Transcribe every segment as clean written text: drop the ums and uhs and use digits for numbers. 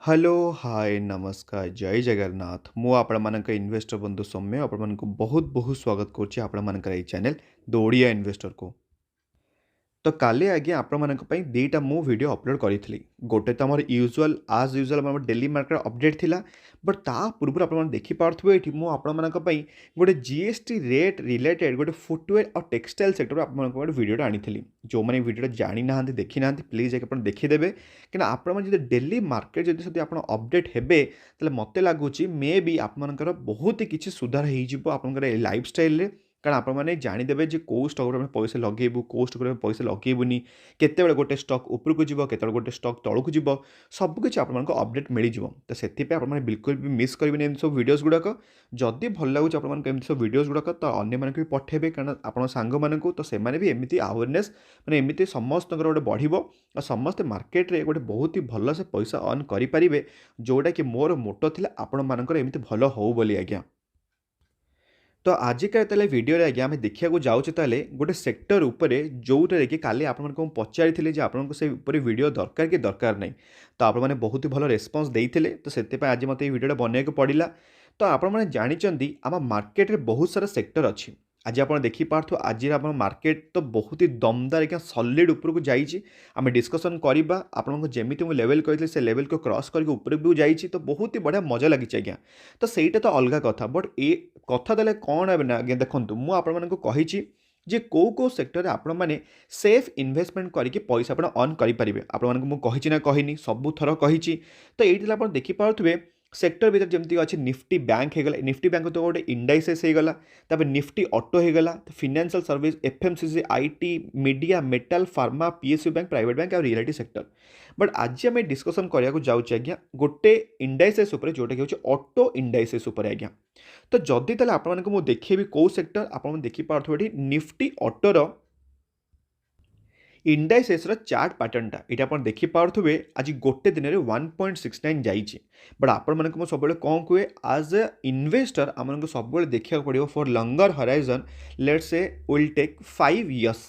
Hello hi नमस्कार जय जगन्नाथ मु आपण इन्वेस्टर बंधु सौम्य आपण बहुत बहुत स्वागत करुच्ची आपण चैनल द ओडिया इन्वेस्टर को। तो काली आज्ञा आपंप दुईटा मु वीडियो अपलोड करी गोटे तो आम यूजुआल आज यूजुआल आम डेली मार्केट अपडेट थिला बट ता पूर्व आप देखिपे ये मुझे गोटे जीएसटी रेट रिलेटेड गोटे फुटवेयर और टेक्सटाइल सेक्टर आप वीडियो आनी जो मैंने वीडियो जानी ना देखी ना प्लीज आप देखीदे कि आप डेली मार्केट जब आप अपडेट हे तो मत लगुच मे बी आपर बहुत ही किसी सुधार हो लाइफ स्टाइल कारण आपने जानीदे जो कौ स्टक पैसा लगेबू कौ स्टक पैसा लगेबूनी केत गोटे स्टक उपरकू जीव केत गोटे स्टक तौक जीव सबकिछ आपको अपडेट मिल जाव तो से बिल्कुल भी मिस करेंगे एम सब वीडियोस गुड़ाक जदि भल लगुच आपको सब वीडियोस गुड़ाक तो अन्य भी पठेबे कारण आप सांग मानू तो सेमाने भी एमती अवेयरनेस मैंने एमती समस्त गोटे बढ़ और समस्ते मार्केट रे गोटे बहुत ही भल से पैसा अर्न करेंगे जोटा कि मोर मोटो थी आपण मानकर एमती भल हो बोली आज्ञा। तो आजिका वीडियो आज्ञा आम देखा जाऊे गोटे सेक्टर उपर जो कि काली आपको पचारि आपको से वीडियो दरकार कि दरकार नहीं तो आपने बहुत ही भल रेस्पन्स देते तो से आज मत वीडियो बनाइक पड़ा तो आपने जानते आम मार्केट में बहुत सारा सेक्टर अच्छी आज आप देखिपे आज आप मार्केट तो बहुत ही दमदार क्या सॉलिड उपरको जाइए आम डिस्कसन करवा आपको जमी मुझे लेवल कही से लेवल को क्रॉस करके ऊपर भी जाइए तो बहुत ही बढ़िया मजा लगी आज्ञा। तो सहीटा तो अलग कथा बट ए कथा देले कौन है आज्ञा देखूँ मुझे जे कौ सेक्टर आपण मैंने सेफ इन्वेस्टमेंट करके पैसा आप अर्न करेंगे आपको ना कहनी सबू थर कही तो ये आप देखिपे सेक्टर भीतर जमती अच्छी निफ्टी बैंक होगा निफ्टी बैंक तो गोटे इंडाइसेस होगला तब निफ्टी ऑटो होगला financial service FMCG IT media metal pharma PSU bank private bank और रियलिटी सेक्टर बट आज आम डिस्कसन करने जाऊँ आज्ञा गोटे इंडाइसेस जोटा कि ऑटो इंडाइसेस आज्ञा। तो जदि ताले आपको देखेबी कौ सेक्टर आप देखिपे निफ्टी ऑटोर इंडाइसेस चार्ट पैटर्नटा ये आप देखिपे आज गोटे दिन में 1.69 जाइए बट आपण सब कौन कहे आज ए इन्वेस्टर आमको सब देखा पड़ो for longer horizon let's say will take 5 years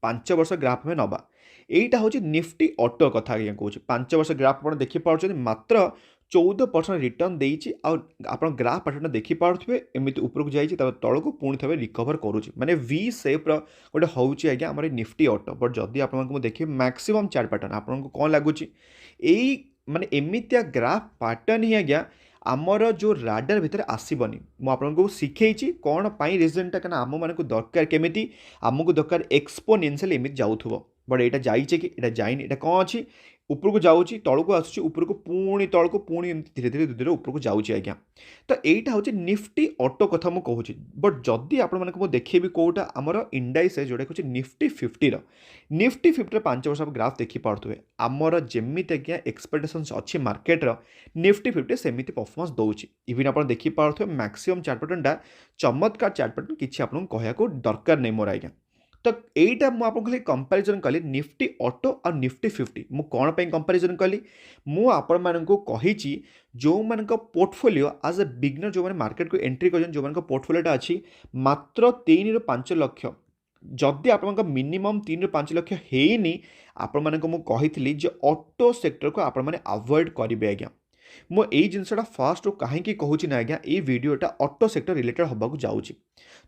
5 वर्ष ग्राफ में नवा यहीटा हूँ निफ्टी ऑटो कथा कहूँ 5 वर्ष ग्राफ आप देखिपे मात्र 14% रिटर्न देती आप ग्राफ पैटर्न देखिपे एमती उपरको जाइए तौक पुणी थे रिकवर करुच्ची माने वी सेप्र गोटे हूँ आज्ञा आम निफ्टी ऑटो बट जदि आपको देखिए मैक्सिमम चार्ट पैटर्न आपको कौन लगुच यही माने एमितिया ग्राफ पैटर्न ही आज्ञा आमर जो राडार भितर आसबनी मुझे शिखई कौन पाई रिजनटा क्या आम मानक दरकार केमी आमको दरकार एक्सपोनेंशियल एमती जाऊथुव बट यहाँ जाइए कि यहाँ जाइनी यहाँ कौन अच्छी उपरको जाऊँगी तौक आसूँ उपरको पुणी तौक पुणी धीरे धीरे धीरे उपरको जाऊँगी आज्ञा। तो यहीटा हूँ निफ्टी ऑटो कथा मुझे कहूँ बट जदि आपको देखेबी कौटा आमर इंडाइसेस जोटा कि निफ्टी 50 निफ्टी 50 5 वर्ष ग्राफ देखिपे आमर जमी आज्ञा एक्सपेक्टेशंस अच्छी मार्केटर निफ्टी 50 सेमती परफॉर्मेंस दौर इवन आप देखिपे मैक्सिमम चार्ट पैटर्नटा चमत्कार चार्ट पैटर्न किसी आपको कहना दरकार नहीं मोर आज्ञा। तो यहीटा मुझे कंपैरिजन कली निफ्टी ऑटो और निफ्टी 50 मु कौन पे कंपैरिजन कली मुझे जो मान पोर्टफोलियो आज ए बिगनर जो मैंने मार्केट को एंट्री कर जो मान पोर्टफोलियोटा अच्छी मात्र 3 ରୁ 5 लक्ष जदि आप मिनिमम 3 ରୁ 5 लक्ष है आपको ऑटो सेक्टर को आपने अवॉइड करेंगे आज्ञा। मो यही जिनसा फास्ट कहीं कहूँ ना आज्ञा ये वीडियोटा ऑटो सेक्टर रिलेटेड होगा जाऊँगी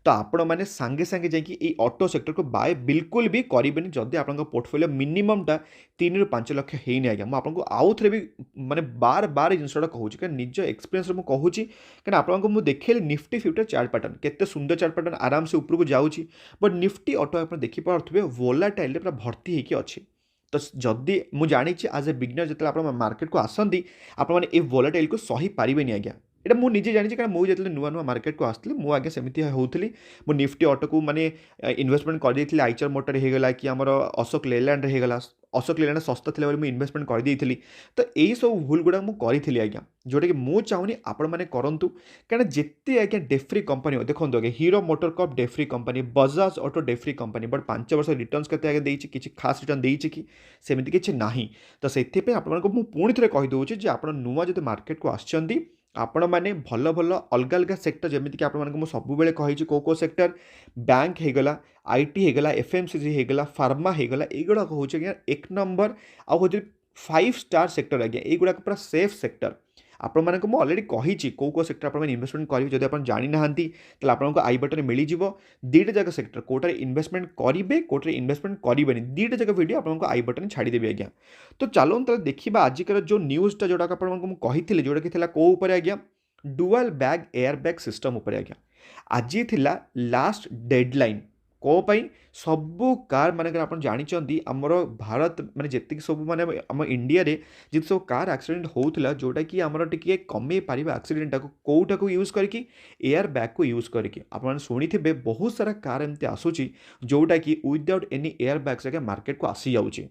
तो आपण मैंने सांगे सांगे जाकि ऑटो सेक्टर को बाय बिल्कुल भी करेंगे जदि आप पोर्टफोलियो मिनिममटा 3 ରୁ 5 लक्ष है आज्ञा। मुझे आपको आउ थे भी माने बार बार जिनसा कहूँ क्या निज एक्सपीरियंस कहूँ क्या आपको देखिए निफ्टी 50 चार्ट पैटर्न केते सुंदर चार्ट पैटर्न आराम से ऊपर को जाऊँगी बट निफ्टी ऑटो आप देखिपे वोलाटाइल पूरा भर्ती होगी अच्छी। तो जदि मुझे जानी आज ए बिगनर जो आप मार्केट को आसती आपने वोलाटाइल को सही पारे आज्ञा यहाँ मुझे जानी कारण मुझे जो नुआ नुआ मार्केट को आसती मुझे आगे सेमती होती मुझे निफ्टी ऑटो को माने इन्वेस्टमेंट कर आईचर मोटर होगला कि आमर अशोक लेलैंड होगला अशोक लेलैंड सस्ता थी मुझे इन्वेस्टमेंट कर तो यही सब भूल गुड़ा मुझे करी आज्ञा जोटा कि मुझे चाहूनी आपण मैंने करूँ कहीं जिते आज्ञा डेफ्री कंपनी देखो आगे Hero MotoCorp debt free company Bajaj auto debt free company but 5 वर्ष रिटर्न्स के आगे देती किसी खास रिटर्न देती कि सेमती किसी ना तो से पुणी थे कहीदे आप नुआ जो मार्केट को आसती आपण मैंने भल भल अलग अलग सेक्टर जमीक आपको सब कही कौ सेक्टर बैंक होगला आईटी होगला एफएमसीजी होगला फार्मा होगला युवा हूँ एक नंबर आउ फाइव स्टार सेक्टर आज्ञा युवा पूरा सेफ सेक्टर आपण मानक मु ऑलरेडी कही कौ सेक्टर आप इन्वेस्टमेंट करेंगे जब आप जानी ना आपको आई बटन मिल जाव दुईटा जगह सेक्टर कौटे इन्वेस्टमेंट करेंगे कौटे इन्वेस्टमेंट करेंगे दुईटा जगह वीडियो आपको आई बटन छाड़देवी आज्ञा। तो चलो देखा आजिकार जो न्यूज़टा जोटा आपको जोटा कि कौ आज्ञा dual bag air bag system उपर आज्ञा आज थिला लास्ट डेडलाइन कोपाई सबू कार मानक आप जानते आमर भारत माने जितकी सब माने आम इंडिया रे जित सब कार एक्सीडेंट होता जोटा कि आमर टिके कमे पार एक्सीडेंट को कौटा को यूज करके एयर बैग को यूज करके आप शुणी थे बहुत सारा कार एमती आसूची जोटा कि विदाउट एनी एयर बैग्स आगे मार्केट को आसी जाऊँगी।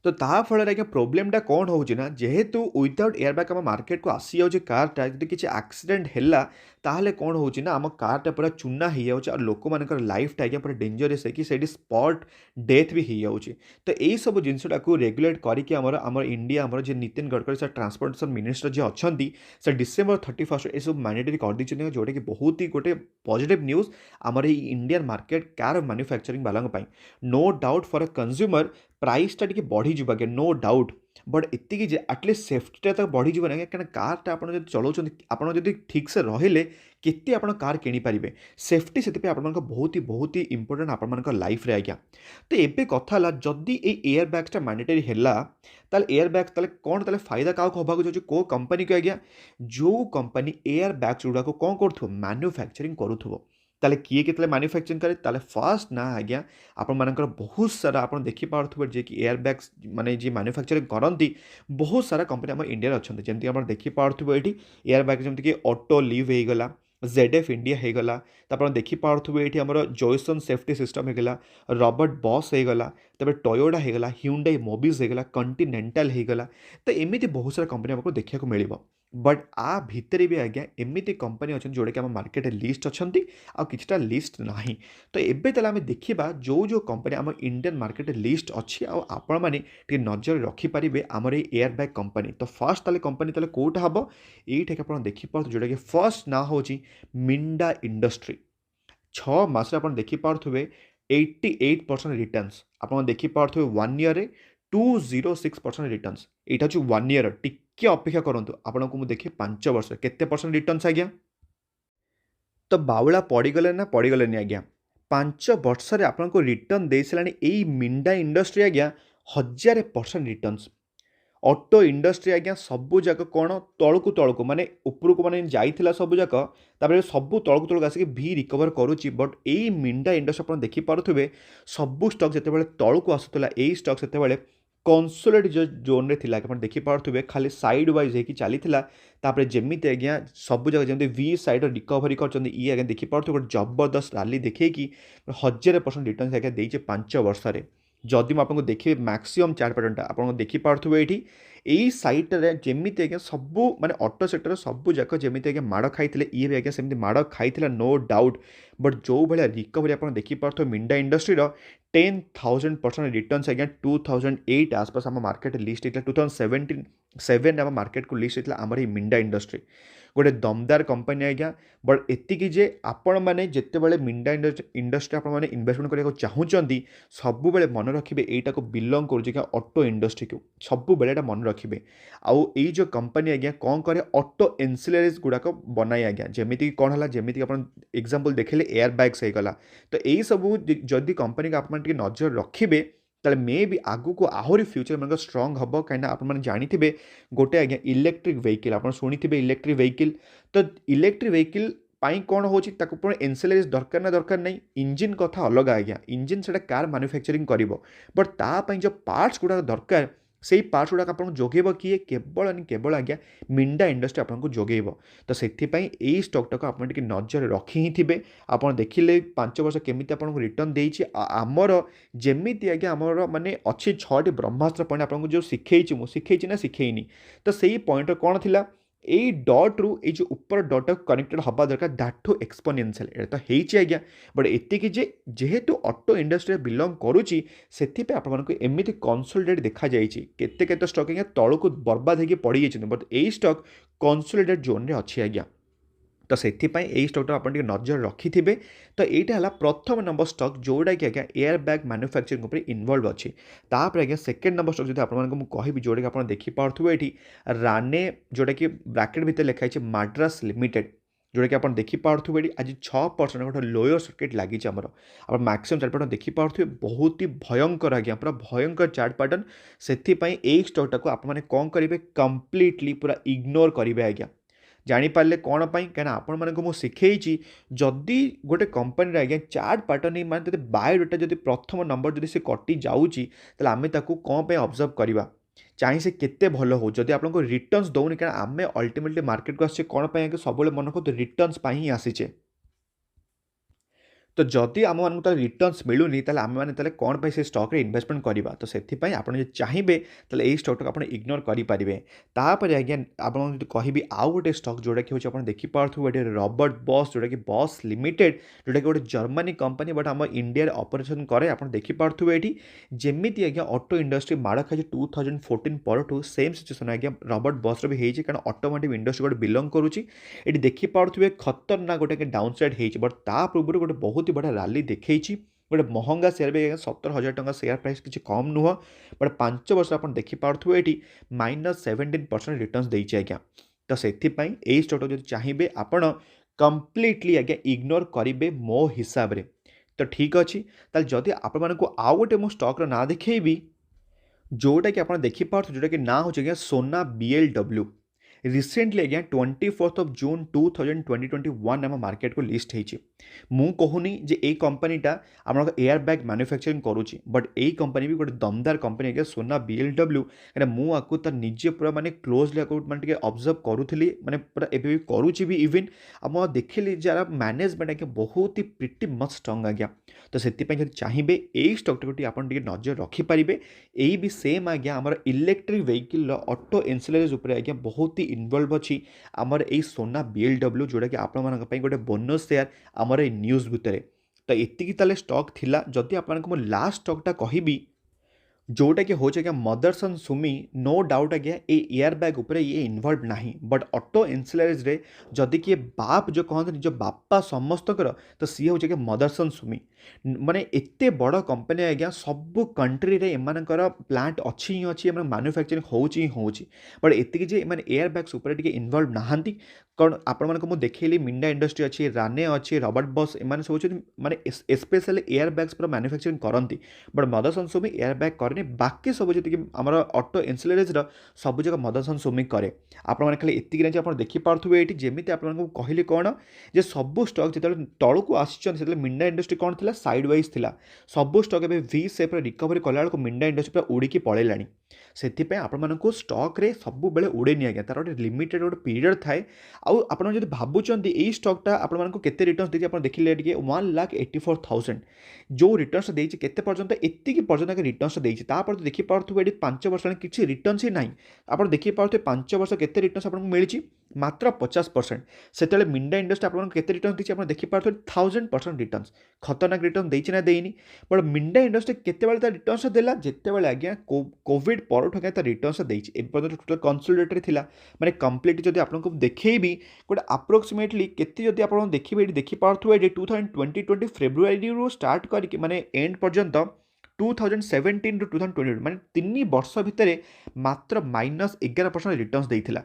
तो ता फल आज्ञा प्रोब्लेमटा कौन हो जेहेतु विदाउट एयर बैग आम मार्केट को आसी जाऊँगी कारटा जब किसी एक्सीडेंट है ताहले कौन हो आम कारटा पूरा चूना हो जाऊँगी और लोक मान लाइफटा आज्ञा पूरा डेंजरस है कि से स्पॉट डेथ भी हो जाऊँगी। तो यही सब जिनटा को रेगुलेट करके आमर इंडिया आमर जो Nitin Gadkari sir transportation minister ji अच्छा से डिसेम्बर 31 ये सब मैंडेटरी कर दी जोटा कि बहुत ही गोटे पॉजिटिव न्यूज़ आमर इंडियन मार्केट कार मैन्युफैक्चरिंग वाला no doubt for a consumer प्राइसटा टी बढ़ी आगे नो डाउट बट एतिकी जे एटलिस्ट सेफ्टीटा तो बढ़ी ना क्या कारटा आप चलाऊँ आप ठीक से रहिले केते आप कार किनीपारे सेफ्टी से बहुत ही इंपोर्टेंट आप लाइफ रे आज्ञा। तो ये कथा जदि ये एयर बैग्सटा मैंडेटरी है ताल एयर बैग्स ताले कौन ताले फायदा क्या होगा जाऊँ को कंपनी को आज्ञा जो कंपनी एयर बैग्स गुड़ा कौन कर मैन्युफैक्चरिंग करूँ ताले किए के मैन्युफैक्चरिंग करे ताले फर्स्ट ना आज्ञा आपण मानकर बहुत सारा आप देखिपे जे कि एयर बैग्स माने जी मैन्युफैक्चरिंग करती बहुत सारा कंपनी आम इंडिया अच्छा जमी आप देखिपे ये एयर बैग जमीक ऑटो लिव होगला जेडएफ इंडिया होगला तो देखिपे ये आम जॉयसन सेफ्टी सिस्टम होगला रॉबर्ट बॉस होगला टयोटा होगला ह्यूंडई मोबिज होगला कॉन्टिनेंटल होगला। तो एमती बहुत सारा कंपनी आपको देखा मिल बट आ भितर भी आज्ञा एमती कंपनी अच्छा जोटा कि आम मार्केट लिस्ट अच्छा आ किछटा लिस्ट ना। तो एबे ताले आमे देखिबा जो जो कंपनी आम इंडियन मार्केट लिस्ट अच्छी आपण माने टे नजर रखिपारे आमर एयर बैग कंपनी। तो फर्स्ट ताले कंपनी ताले कोटा हम ये आप देखिपे जोटा कि फर्स्ट ना हो मिंडा इंडस्ट्री 6 मास आप देखिपे 88% रिटर्न्स आप देखिपे 1 ईयर 206% रिटर्न्स यहाँ हूँ 1 ईयर टिके अपेक्षा करूँ आपको मुझे देखिए 5 वर्ष केते परसेंट रिटर्न्स आज्ञा। तो बाउला पड़गले ना पड़गले आज्ञा 5 वर्ष आपको रिटर्न दे सारे यही मिंडा इंडस्ट्री आज्ञा 1000% रिटर्न्स। ऑटो इंडस्ट्री आज्ञा सबू जाक कौन तौक माने उपरको माने जाइथिला सबू जाक तापर सबू तौक आसिक भी रिकवर करुच्ची बट यही मिंडा इंडस्ट्री आप देखिपे सबू स्टक जिते तौक आसूला यही स्टक से कंसोलिडेट जो जोन रे थिला आप देखिपे खाली साइड वाइज होगी चली जमी आज्ञा सबू जगह जमी वी साइड रिकवरी कर आज्ञा देखिपे गोटे जबरदस्त रैली देखिए 1000% रिटर्न आज्ञा देचे 5 वर्ष जदि आपको देखिए मैक्सिमम चार्ट पैटर्नटा आप देखिपे यही सैट्रे जमी आज्ञा सबू माने ऑटो सेक्टर सबू जाक जमी आज्ञा माड़ खाई ये भी आज्ञा सेमती माड़ खाई नो डाउट बट जो भाया रिकवरी आप देखिपे मिंडा इंडस्ट्री 10,000% रिटर्न्स आज्ञा 2008 आसपास आम मार्केट लिस्ट होता 2017 आम मार्केट को लिस्ट होता आम मिंडा इंडस्ट्री गोटे दमदार कंपनी आज्ञा। बट एतिकी जे आपण मैंने जिते बड़े मिंडा इंडस्ट्री आप इन्वेस्टमेंट करने चाहूँगी सबू बेले मन रखिए यहाँ को बिलंग कर ऑटो इंडस्ट्री को सबू बेले मन रखिए आउ ये जो कंपनी आज्ञा कौन करे ऑटो एनसिलरीज गुड़ाक बनाए आज्ञा जमीक कौन है जमीक आप एग्जांपल देखिले एयर बैग्स होगला। तो यही सबू जदि कंपनी को आप नजर रखिए ताले मे भी आगु को आहरी फ्यूचर मन स्ट्रंग हम कहीं आप जानी गोटे आज्ञा इलेक्ट्रिक व्हीकल आप शुणी इलेक्ट्रिक व्हीकल। तो इलेक्ट्रिक व्हीकल पाई कौन हो एनसिलरीज दरकार ना दरकार नहीं इंजिन कथा अलग आज्ञा इंजिन से कार मैन्युफैक्चरिंग कर बट तापाई जो पार्ट्स गुड़ा दरकार से ही पार्ट्स गुड़ाक आपको जोगेब किए केवल केवल आज्ञा मिंडा इंडस्ट्री आपको जोगेब। तो से यही स्टकटा को आप नजर रखी ही थे आप देखिले 5 वर्ष केमी आपको रिटर्न देती आमर जमी आज्ञा आमर माने अच्छी 6टी ब्रह्मास्त्र पॉइंट आपको जो शिखई ना शिखेनी। तो से पॉइंट कौन थी यही डट रु ये जो ऊपर डट कनेक्टेड हवा दरकार दैट टू एक्सपोनेंशियल ये तो होती आज्ञा। बट एतिकी जेहेतु ऑटो इंडस्ट्री बिलंग करुच्ची से आपको एमती कंसोलिडेट देखा केते स्टक आज्ञा तौक बर्बाद होगी पड़ जाइए बट यही स्टक कंसोलिडेट जोन रे अच्छी आज्ञा। तो ସେଥିପାଇଁ ଏଇ ଷ୍ଟକ୍ଟା ଆପଣ ଟିକେ ନଜର ରଖିଥିବେ। ତ ଏଇଟା ହେଲା ପ୍ରଥମ ନମ୍ବର ଷ୍ଟକ୍ ଯେଉଁଟାକି ଆଜ୍ଞା ଏୟାର ବ୍ୟାଗ୍ ମାନୁଫ୍ୟାକ୍ଚରିଂ ଉପରେ ଇନଭଲ୍ଭ ଅଛି। ତାପରେ ଆଜ୍ଞା ସେକେଣ୍ଡ ନମ୍ବର ଷ୍ଟକ୍ ଯଦି ଆପଣମାନଙ୍କୁ ମୁଁ କହିବି ଯେଉଁଟାକି ଆପଣ ଦେଖିପାରୁଥିବେ ଏଠି ରାନେ, ଯେଉଁଟାକି ବ୍ରାକେଟ୍ ଭିତରେ ଲେଖା ହେଇଛି ମାଡ୍ରାସ ଲିମିଟେଡ୍, ଯେଉଁଟାକି ଆପଣ ଦେଖିପାରୁଥିବେ ଏଠି ଆଜି 6% ଗୋଟେ ଲୋୟର ସର୍କିଟ୍ ଲାଗିଛି ଆମର। ଆପଣ ମ୍ୟାକ୍ସିମମ୍ ଚାର୍ଟ ପ୍ୟାଟର୍ନ ଦେଖିପାରୁଥିବେ ବହୁତ ହି ଭୟଙ୍କର ଆଜ୍ଞା, ପୁରା ଭୟଙ୍କର ଚାର୍ଟ ପ୍ୟାଟର୍ନ। ସେଥିପାଇଁ ଏଇ ଷ୍ଟକ୍ଟାକୁ ଆପଣମାନେ କ'ଣ କରିବେ, କମ୍ପ୍ଲିଟଲି ପୁରା ଇଗ୍ନୋର କରିବେ ଆଜ୍ଞା। ଜାଣିପାରିଲେ କ'ଣ ପାଇଁ? କାହିଁକିନା ଆପଣମାନଙ୍କୁ ମୁଁ ଶିଖେଇଛି ଯଦି ଗୋଟେ କମ୍ପାନୀରେ ଆଜ୍ଞା ଚାର୍ଟ ପ୍ୟାଟର୍ନ ମାନେ ଯଦି ବାୟୋଡାଟା ଯଦି ପ୍ରଥମ ନମ୍ବର ଯଦି ସେ କଟି ଯାଉଛି ତାହେଲେ ଆମେ ତାକୁ କ'ଣ ପାଇଁ ଅବଜର୍ଭ କରିବା, ଚାହିଁ ସେ କେତେ ଭଲ ହଉ। ଯଦି ଆପଣଙ୍କୁ ରିଟର୍ଣ୍ଣସ୍ ଦେଉନି, କାରଣ ଆମେ ଅଲ୍ଟିମେଟଲି ମାର୍କେଟକୁ ଆସିଛେ କ'ଣ ପାଇଁ ଆଜ୍ଞା, ସବୁବେଳେ ମନେ ରଖନ୍ତୁ ରିଟର୍ଣ୍ଣସ୍ ପାଇଁ ହିଁ ଆସିଛେ। ତ ଯଦି ଆମମାନଙ୍କୁ ତାହେଲେ ରିଟର୍ଣ୍ଣସ୍ ମିଳୁନି ତାହେଲେ ଆମେମାନେ ତାହେଲେ କ'ଣ ପାଇଁ ସେ ଷ୍ଟକ୍ରେ ଇନଭେଷ୍ଟମେଣ୍ଟ କରିବା। ତ ସେଥିପାଇଁ ଆପଣ ଯଦି ଚାହିଁବେ ତାହେଲେ ଏଇ ଷ୍ଟକ୍ଟାକୁ ଆପଣ ଇଗ୍ନୋର କରିପାରିବେ। ତାପରେ ଆଜ୍ଞା ଆପଣଙ୍କୁ ଯଦି କହିବି ଆଉ ଗୋଟେ ଷ୍ଟକ୍ ଯେଉଁଟାକି ହେଉଛି ଆପଣ ଦେଖିପାରୁଥିବେ ଏଠି ରବର୍ଟ ବସ୍, ଯେଉଁଟାକି ବସ୍ ଲିମିଟେଡ୍, ଯେଉଁଟାକି ଗୋଟେ ଜର୍ମାନୀ କମ୍ପାନୀ ବଟ୍ ଆମ ଇଣ୍ଡିଆରେ ଅପରେସନ୍ କରେ। ଆପଣ ଦେଖିପାରୁଥିବେ ଏଠି ଯେମିତି ଆଜ୍ଞା ଅଟୋ ଇଣ୍ଡଷ୍ଟ୍ରି ମାଡ଼ ଖାଇଛି 2014 ପରଠୁ ସେମ୍ ସିଚୁଏସନ୍ ଆଜ୍ଞା ରବର୍ଟ ବସ୍ର ବି ହେଇଛି, କାରଣ ଅଟୋମୋଟିଭ୍ ଇଣ୍ଡଷ୍ଟ୍ରି ଗୋଟେ ବିଲଙ୍ଗ କରୁଛି। ଏଠି ଦେଖିପାରୁଥିବେ ଖତରନାକ ଗୋଟେ ଡାଉନ୍ ସାଇଡ୍ ହେଇଛି, ବଟ୍ ତା ପୂର୍ବରୁ ଗୋଟେ ବହୁତ ହି ବଢ଼ିଆ ରାଲି ଦେଖେଇଛି। ଗୋଟେ ମହଙ୍ଗା ସେୟାର ବି ଆଜ୍ଞା 17,000 ଟଙ୍କା ସେୟାର ପ୍ରାଇସ୍ କିଛି କମ୍ ନୁହଁ। ବଟ୍ 5 ବର୍ଷ ଆପଣ ଦେଖିପାରୁଥିବେ ଏଠି -17% ରିଟର୍ଣ୍ଣସ୍ ଦେଇଛି ଆଜ୍ଞା। ତ ସେଥିପାଇଁ ଏଇ ଷ୍ଟକ୍ଟା ଯଦି ଚାହିଁବେ ଆପଣ କମ୍ପ୍ଲିଟଲି ଆଜ୍ଞା ଇଗ୍ନୋର କରିବେ ମୋ ହିସାବରେ। ତ ଠିକ୍ ଅଛି, ତାହେଲେ ଯଦି ଆପଣମାନଙ୍କୁ ଆଉ ଗୋଟେ ମୁଁ ଷ୍ଟକ୍ର ନାଁ ଦେଖେଇବି ଯେଉଁଟାକି ଆପଣ ଦେଖିପାରୁଥିବେ, ଯେଉଁଟାକି ନାଁ ହେଉଛି ଆଜ୍ଞା ସୋନା BLW। रिसेंटली आज्ञा 24 जून 2021 आम मार्केट को लिस्ट होती। मु कहूनी जे ए कंपनीटा आम एयर बैग मैन्युफैक्चरिंग करुच्ची, बट यही कंपनी भी गोटे दमदार कंपनी आज्ञा सोना BLW। कहीं मुझे तार निजे पूरा माने क्लोजली माने ऑब्जर्व करूली, माने पूरा एबे भी करुच्ची भी इवन आम देखिली जरा मैनेजमेंट आज्ञा बहुत ही प्रिटी मच स्ट्रंग आज्ञा। तो से चाहिए यही स्टॉक आप नजर रखिपारे। यही भी सेम आज्ञा आम इलेक्ट्रिक व्हीकल ऑटो एंसिलरीज उपर आज्ञा बहुत ही इनवल्व अच्छी आमर ए सोना BLW, जोटा कि आपण गोटे बोनस शेयर आमर ए न्यूज भितर। तो ये ताले स्टॉक थिला। जदि आपको लास्ट स्टॉकटा कहबी जोटा कि हूँ आज्ञा मदरसन सुमी, नो डाउट आज्ञा ये एयर बैग उपरे ये इनवल्व नहीं, बट ऑटो एंसिलरीज रे जदि किए बाप जो कहते निज बापा समस्तकर तो सी हूँ आज्ञा मदरसन सुमी। माने एते बड़ कंपनी आज्ञा सब कंट्री रे एमानकर प्लांट अच्छी ही अच्छी, मैन्युफैक्चरिंग होची ही होची, बट एतिक जे माने एयर बैग्स उपरे टिके इनवल्व नाहांती। कौन आपको मुझे देखली मिंडा इंडस्ट्री अच्छी, राने अच्छी, रबर्ट बस, एम सब माने स्पेशली एयर बैग्स पूरा मैन्युफैक्चरिंग करती, but Motherson Sumi air bag करे। बाकी सब जी आम ऑटो एंसिलरीज सब जगह मदरसन सुमी करे। आपने खाली एतिक नहीं आप देखिपे ये जमी आपको कहली कौन जे सब स्टॉक जो तौक आसी मिंडा इंडस्ट्री कौन थी साइड वाइज थी, सब स्टॉक ए V शेप रिकवरी कला बेलू मिंडा इंडस्ट्री पूरा उड़ीकी पलैलानी। से आपको स्टॉक रे सब बेले उड़ेनि आज्ञा, तार गोटे लिमिटेड गोटे पीरियड थाए। आउ आपन जदि भाबुचंती एई स्टॉकटा आपको केते रिटर्न्स देछि आपन देखिले टिके 1,84,000 जो रिटर्न्स देछि केते पर्यंत एतिकी पर्यंत के रिटर्न्स देछि। तापर तो देखि पारथुबे एडी 5 वर्ष किछि रिटर्न्स ही नाही। आपन देखि पारथुबे 5 वर्ष केते रिटर्न्स आपन मिलिछि मात्र 50%। सेतेले मिंडा इंडस्ट्री आपन केते रिटर्न्स देछि आपन देखि पारथुबे 1000% रिटर्न्स। खतरनाक रिटर्न देछि ना देइनी, बट मिंडा इंडस्ट्री केते बेले ता रिटर्न्स देला जेते बेले आज्ञा कोविड परठु आज्ञा ता रिटर्न्स देछि। ए पर्यंत टोटल कंसोलिडेटेड थिला, माने कंप्लीट जदि आपनको देखैबी गोटे अप्रोक्सीमेटली केते जदि आप देखिए ये देखिपे 2020 फेब्रुआरी रू स्टार्ट करके माने एंड पर्यंत 2017 टू 2022 माने 3 वर्ष भितर मात्र -11% रिटर्न्स देइथिला।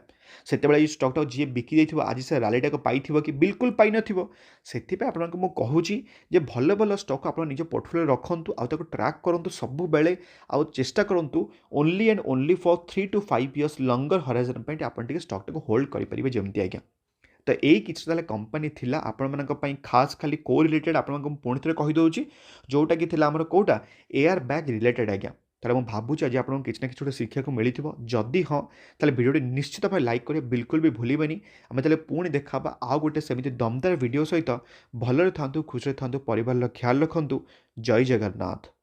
सेतेबेले ये स्टॉकटा जी बिकी जाइथिबो आज से रैलीटा को पाइथिबो कि बिल्कुल पाइ नथिबो। सेथिपे आपनको मु कहूची जे भल भल स्टॉक आप निज पोर्टफोलियो रखंतु, आउ ताको ट्रैक करंतु सब बेले, आउ चेष्टा करंतु only and only for 3 to 5 years langar horizon पे आपन टिके स्टॉक को होल्ड करि परिबे जेमति आज्ञा। तो यही किसी ताले कंपनी थिला आपण मानक पई खास खाली को रिलेटेड आपनको पुणी थे कहीदे जोटा कि थिला हमर कोटा एयर बैग रिलेटेड आज्ञा। ताले मु भाबुची आज आपको किसी ना कि शिक्षा को मिलिथिबो। जदि हाँ ताले वीडियो निश्चित भाव लाइक करिए बिल्कुल भी भूलिबेनी। आमे ताले पुणी देखाबा आ गोटे सेमिति दमदार वीडियो सहित। भलरे थांतु, खुशी थांतु, परिवार ख्याल रखंतु। जय जगन्नाथ।